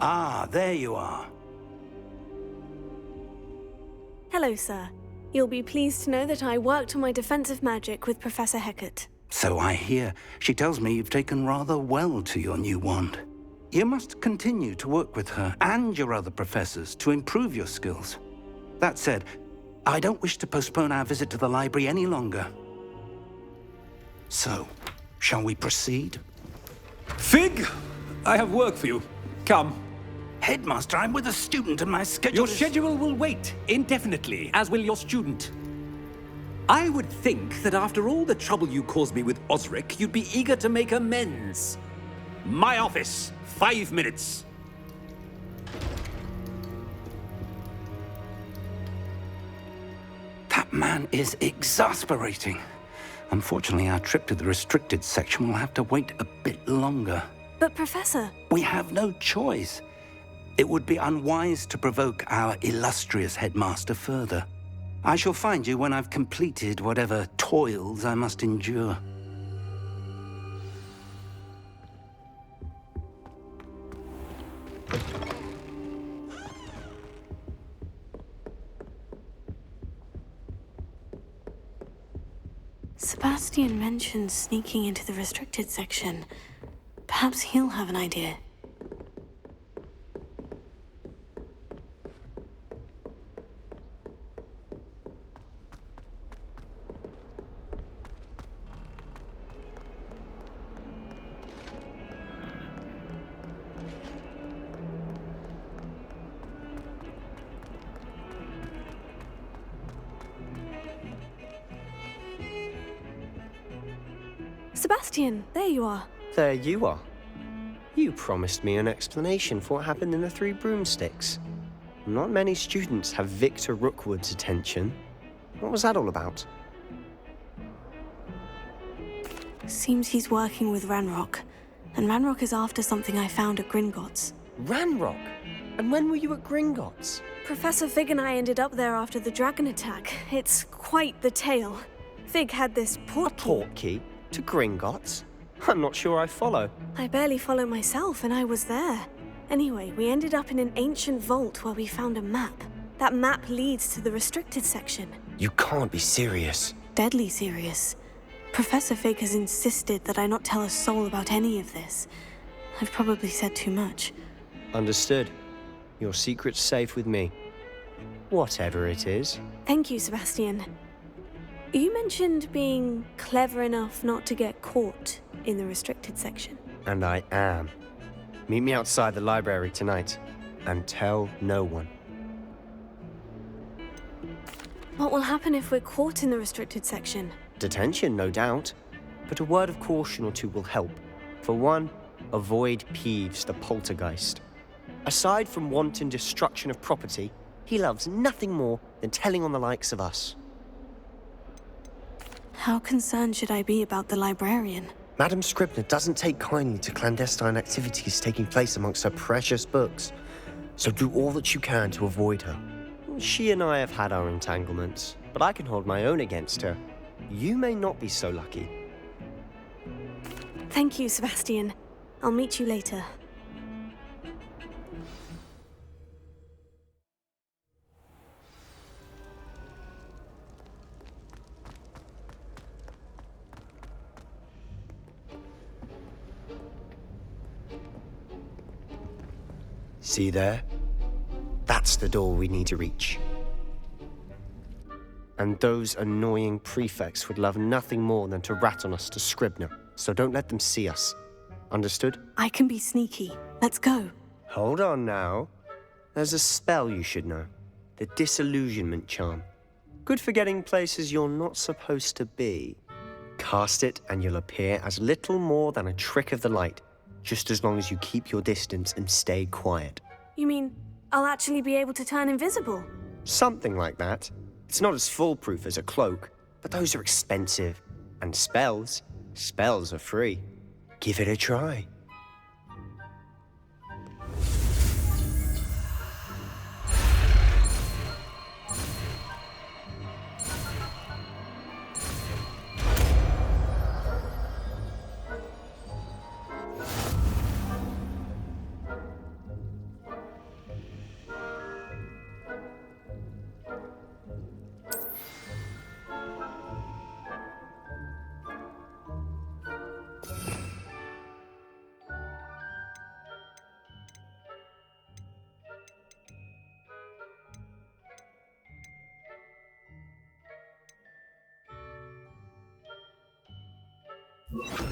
Ah, there you are. Hello, sir. You'll be pleased to know that I worked on my defensive magic with Professor Hecat. So I hear. She tells me you've taken rather well to your new wand. You must continue to work with her and your other professors to improve your skills. That said, I don't wish to postpone our visit to the library any longer. So, shall we proceed? Fig! I have work for you. Come. Headmaster, I'm with a student and my schedule Your schedule will wait indefinitely, as will your student. I would think that after all the trouble you caused me with Osric, you'd be eager to make amends. My office, 5 minutes. That man is exasperating. Unfortunately, our trip to the restricted section will have to wait a bit longer. But, Professor... We have no choice. It would be unwise to provoke our illustrious headmaster further. I shall find you when I've completed whatever toils I must endure. Sebastian mentioned sneaking into the restricted section. Perhaps he'll have an idea. Sebastian, there you are. There you are. You promised me an explanation for what happened in the Three Broomsticks. Not many students have Victor Rookwood's attention. What was that all about? Seems he's working with Ranrock. And Ranrock is after something I found at Gringotts. Ranrock? And when were you at Gringotts? Professor Fig and I ended up there after the dragon attack. It's quite the tale. Fig had this portkey to Gringotts? I'm not sure I follow. I barely follow myself, and I was there. Anyway, we ended up in an ancient vault where we found a map. That map leads to the restricted section. You can't be serious. Deadly serious. Professor Fig has insisted that I not tell a soul about any of this. I've probably said too much. Understood. Your secret's safe with me. Whatever it is. Thank you, Sebastian. You mentioned being clever enough not to get caught in the restricted section. And I am. Meet me outside the library tonight, and tell no one. What will happen if we're caught in the restricted section? Detention, no doubt. But a word of caution or two will help. For one, avoid Peeves, the poltergeist. Aside from wanton destruction of property, he loves nothing more than telling on the likes of us. How concerned should I be about the librarian? Madam Scribner doesn't take kindly to clandestine activities taking place amongst her precious books, so do all that you can to avoid her. She and I have had our entanglements, but I can hold my own against her. You may not be so lucky. Thank you, Sebastian. I'll meet you later. See there? That's the door we need to reach. And those annoying prefects would love nothing more than to rat on us to Scribner, so don't let them see us. Understood? I can be sneaky. Let's go. Hold on now. There's a spell you should know. The Disillusionment Charm. Good for getting places you're not supposed to be. Cast it and you'll appear as little more than a trick of the light, just as long as you keep your distance and stay quiet. You mean I'll actually be able to turn invisible? Something like that. It's not as foolproof as a cloak, but those are expensive. And spells are free. Give it a try. Potato!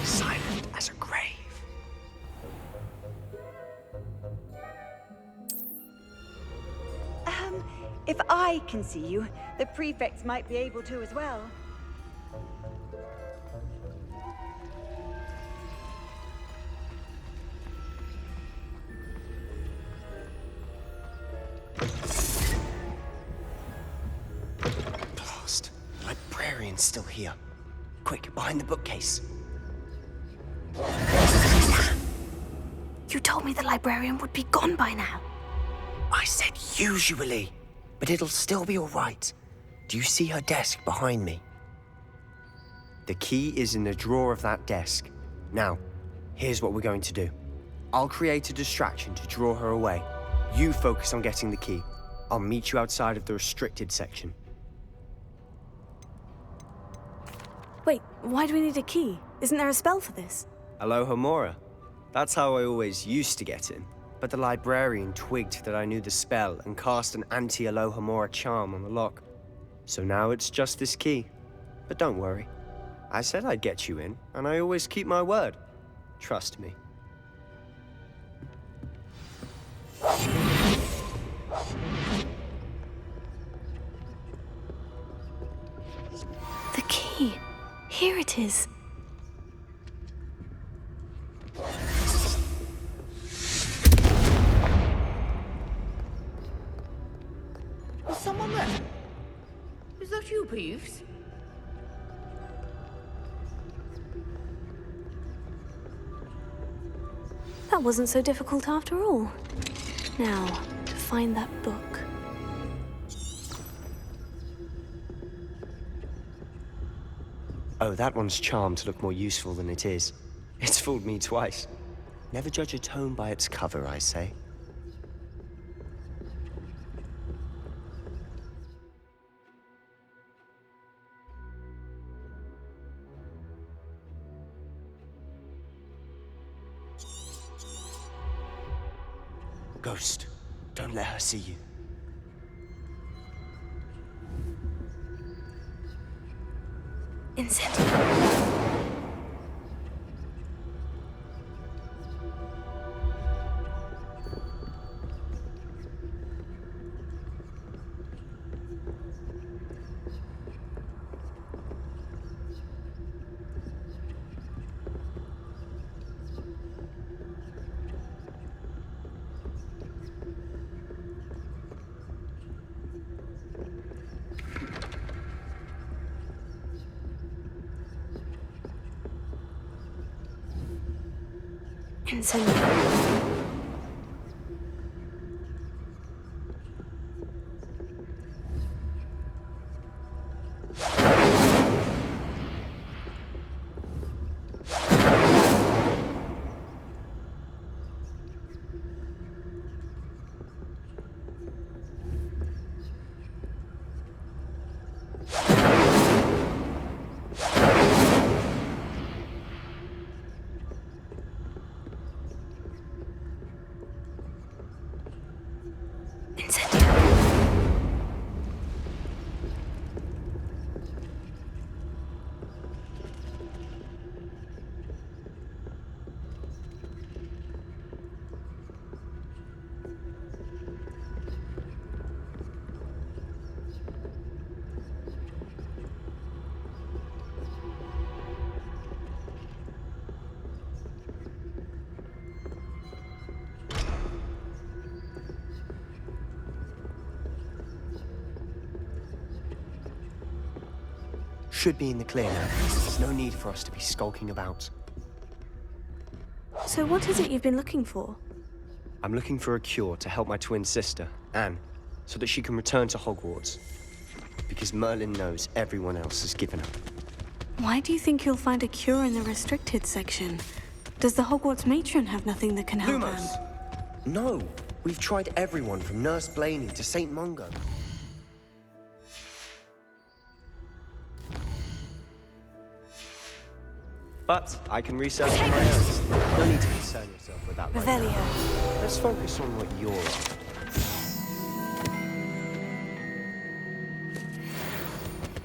Silent as a grave. If I can see you, the prefects might be able to as well. Blast. The librarian's still here. Quick, behind the bookcase. You told me the librarian would be gone by now. I said usually, but it'll still be all right. Do you see her desk behind me? The key is in the drawer of that desk. Now, here's what we're going to do. I'll create a distraction to draw her away. You focus on getting the key. I'll meet you outside of the restricted section. Wait, why do we need a key? Isn't there a spell for this? Alohomora. That's how I always used to get in. But the librarian twigged that I knew the spell and cast an anti-Alohomora charm on the lock. So now it's just this key. But don't worry. I said I'd get you in, and I always keep my word. Trust me. The key. Here it is. Is someone there? Is that you, Peeves? That wasn't so difficult after all. Now, to find that book. Oh, that one's charmed to look more useful than it is. It's fooled me twice. Never judge a tome by its cover, I say. Ghost, don't let her see you. Incendio. Incendio. Should be in the clear now. There's no need for us to be skulking about. So what is it you've been looking for? I'm looking for a cure to help my twin sister, Anne, so that she can return to Hogwarts. Because Merlin knows everyone else has given up. Why do you think you'll find a cure in the restricted section? Does the Hogwarts matron have nothing that can help Lumos! Anne? No! We've tried everyone from Nurse Blaney to St. Mungo. But I can research on my own. No need to concern yourself with that right now. Revelio. Let's focus on what you're after.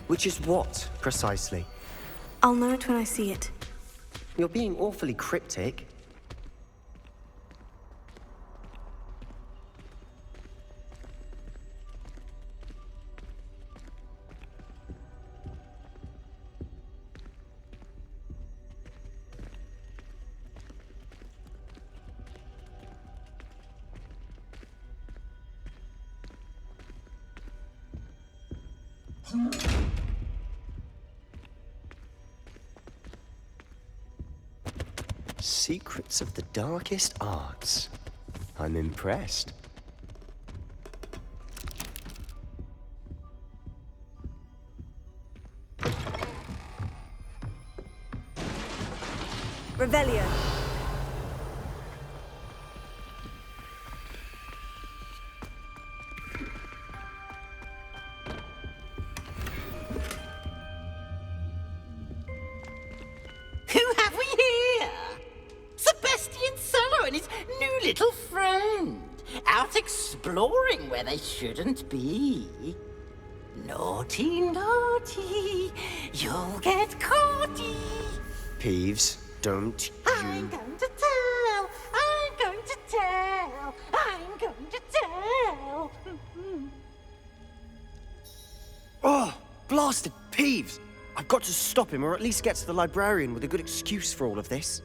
Which is what, precisely? I'll know it when I see it. You're being awfully cryptic. Secrets of the darkest arts. I'm impressed. Revelio. Who have we here? Sebastian Solo and his new little friend. Out exploring where they shouldn't be. Naughty, naughty. You'll get caughty. Peeves, don't I'm you... going to tell. I'm going to tell. I'm going to tell. Oh, blasted Peeves! I've got to stop him, or at least get to the librarian with a good excuse for all of this.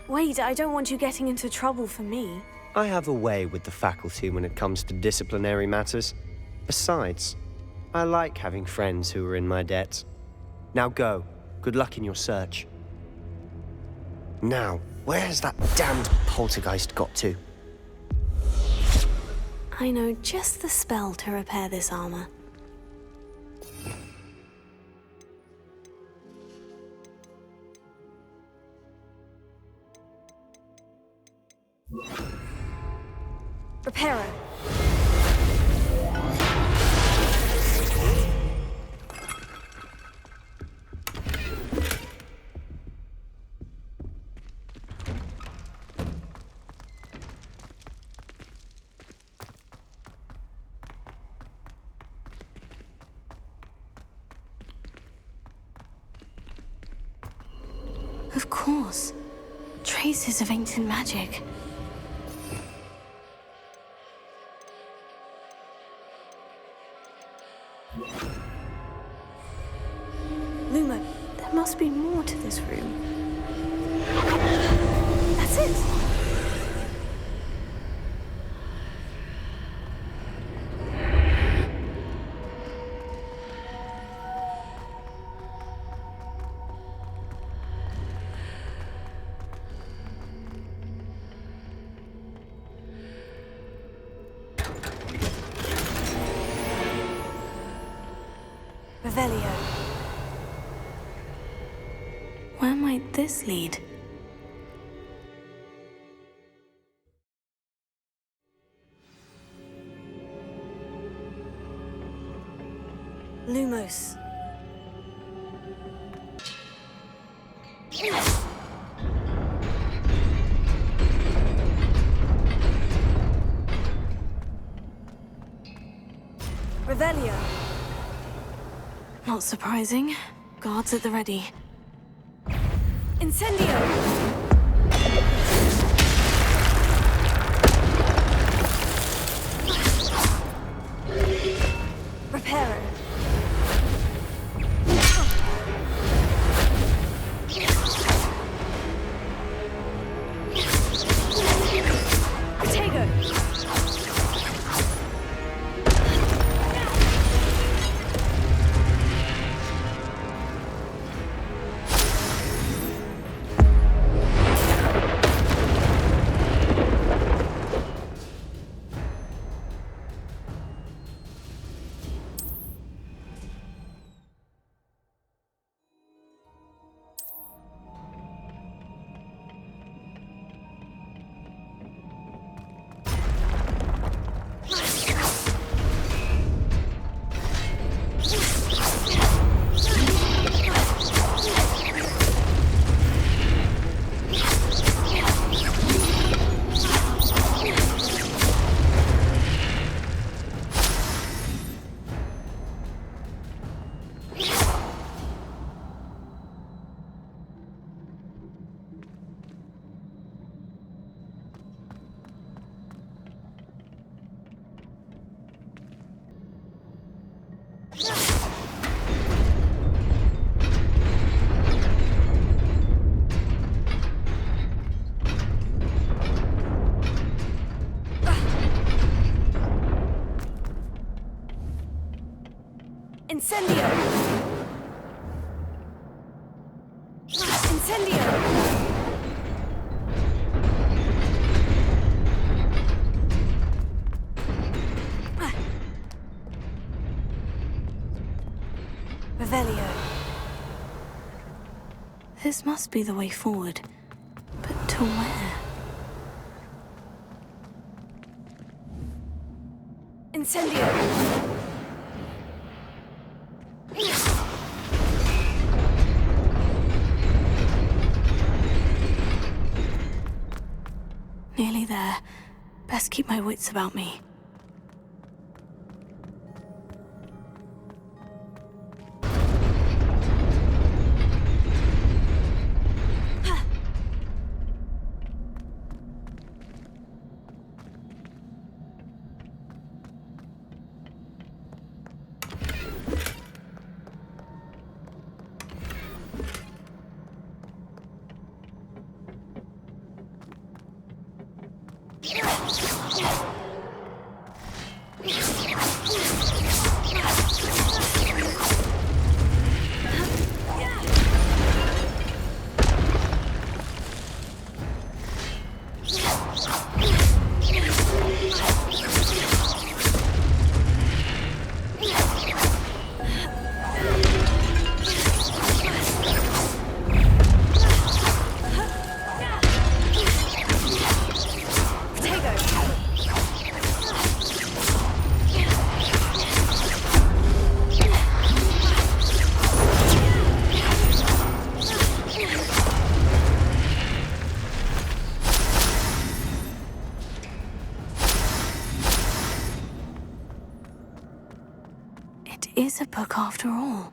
Wait, I don't want you getting into trouble for me. I have a way with the faculty when it comes to disciplinary matters. Besides, I like having friends who are in my debt. Now go. Good luck in your search. Now, where has that damned poltergeist got to? I know just the spell to repair this armor. Reparo. Of course. Traces of ancient magic. Luma, there must be more to this room. That's it! Revelio. Where might this lead? Lumos. Revelio. Not surprising. Guards at the ready. Incendio! Reparo. Protego. Incendio! Incendio! Revelio. This must be the way forward. But to where? Incendio! Nearly there. Best keep my wits about me. Is a book after all.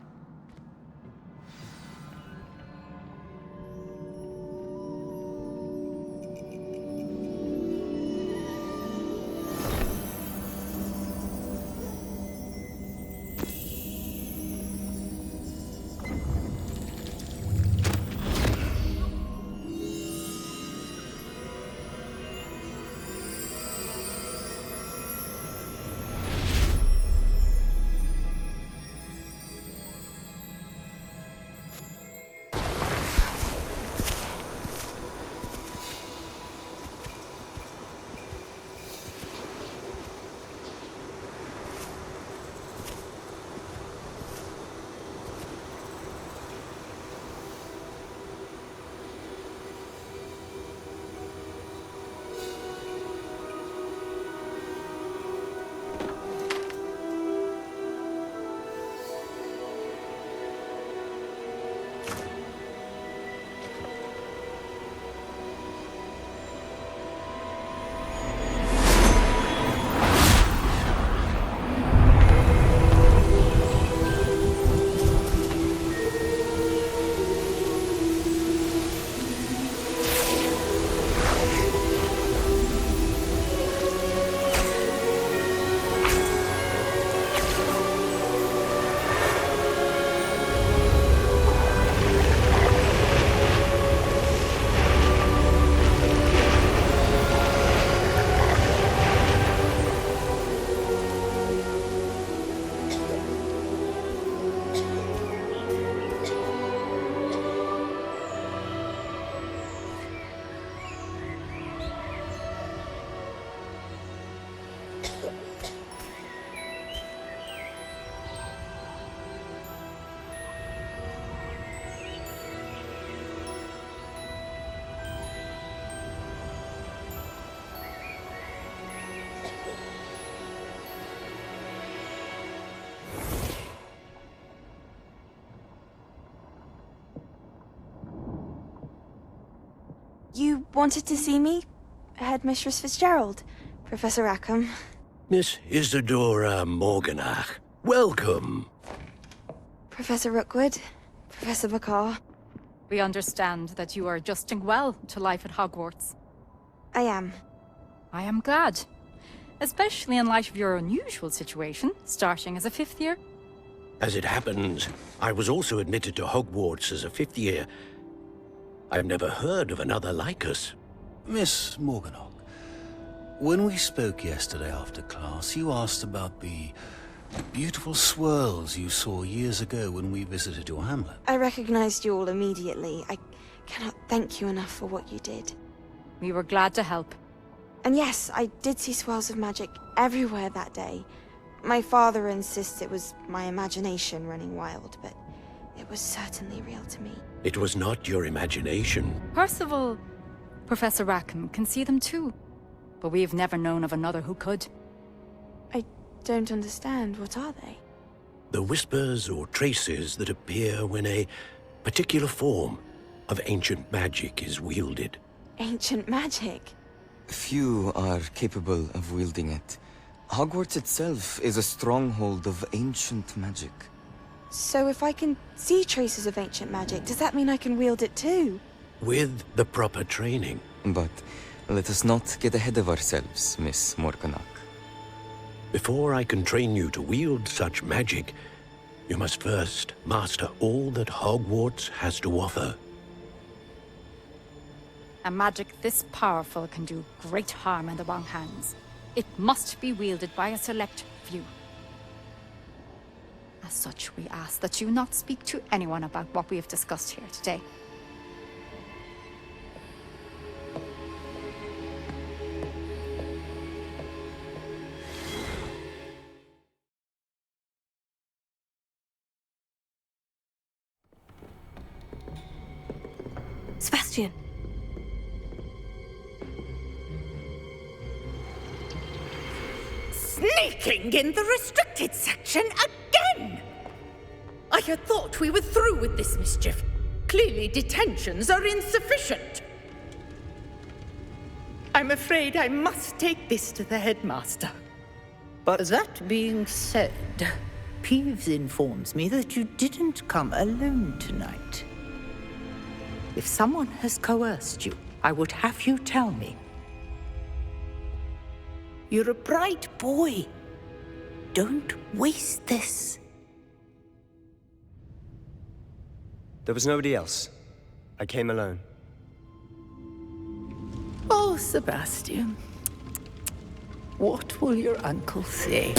You wanted to see me? Headmistress Fitzgerald? Professor Rackham? Miss Isadora Morganach, welcome. Professor Rookwood? Professor Bakar? We understand that you are adjusting well to life at Hogwarts. I am. I am glad. Especially in light of your unusual situation, starting as a fifth year. As it happens, I was also admitted to Hogwarts as a fifth year. I've never heard of another like us. Miss Morganach, when we spoke yesterday after class, you asked about the Beautiful swirls you saw years ago when we visited your hamlet. I recognized you all immediately. I cannot thank you enough for what you did. We were glad to help. And yes, I did see swirls of magic everywhere that day. My father insists it was my imagination running wild, but it was certainly real to me. It was not your imagination. Percival, Professor Rackham can see them too. But we've never known of another who could. I don't understand. What are they? The whispers or traces that appear when a particular form of ancient magic is wielded. Ancient magic? Few are capable of wielding it. Hogwarts itself is a stronghold of ancient magic. So if I can see traces of ancient magic, does that mean I can wield it too? With the proper training. But let us not get ahead of ourselves, Miss Morganach. Before I can train you to wield such magic, you must first master all that Hogwarts has to offer. A magic this powerful can do great harm in the wrong hands. It must be wielded by a select few. As such, we ask that you not speak to anyone about what we have discussed here today. Sebastian! Sneaking in the restricted section again! I had thought we were through with this mischief. Clearly detentions are insufficient. I'm afraid I must take this to the headmaster. But That being said, Peeves informs me that you didn't come alone tonight. If someone has coerced you, I would have you tell me. You're a bright boy. Don't waste this. there was nobody else. I came alone. Oh, Sebastian. What will your uncle say?